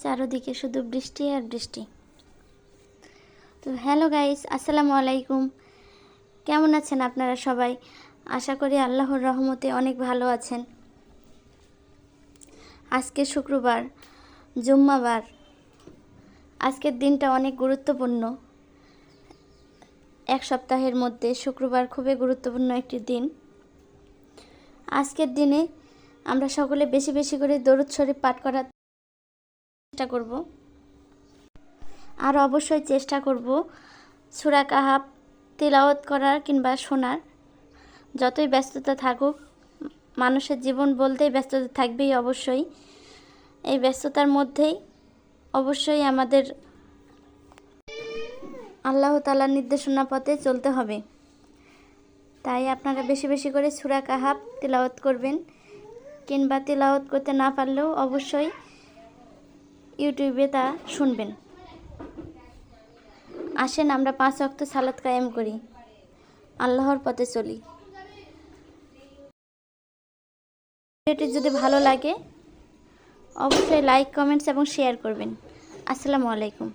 চারদিকে শুধু বৃষ্টি আর বৃষ্টি। তো হ্যালো গাইস, আসসালামু আলাইকুম। কেমন আছেন আপনারা সবাই? আশা করি আল্লাহর রহমতে অনেক ভালো আছেন। আজকে শুক্রবার, জুম্মাবার। আজকের দিনটা অনেক গুরুত্বপূর্ণ। এক সপ্তাহের মধ্যে শুক্রবার খুবই গুরুত্বপূর্ণ একটি দিন। আজকের দিনে আমরা সকলে বেশি বেশি করে দরুদ শরীফ পাঠ করার চেষ্টা করব। আর অবশ্যই চেষ্টা করব সূরা কাহাফ তিলাওয়াত করার কিংবা শোনার। যতই ব্যস্ততা থাকুক, মানুষের জীবন বলতেই ব্যস্ততা থাকবেই অবশ্যই। এই ব্যস্ততার মধ্যেই অবশ্যই আমাদের আল্লাহ তাআলার নির্দেশনা পথে চলতে হবে। তাই আপনারা বেশি বেশি করে সূরা কাহাফ তিলাওয়াত করবেন, কিংবা তিলাওয়াত করতে না পারলেও অবশ্যই ইউটিউবে তা শুনবেন। আসেন আমরা 5 ওয়াক্ত সালাত কায়েম করি, আল্লাহর পথে চলি। ভিডিওটি যদি ভালো লাগে অবশ্যই লাইক, কমেন্টস এবং শেয়ার করবেন। আসসালামু আলাইকুম।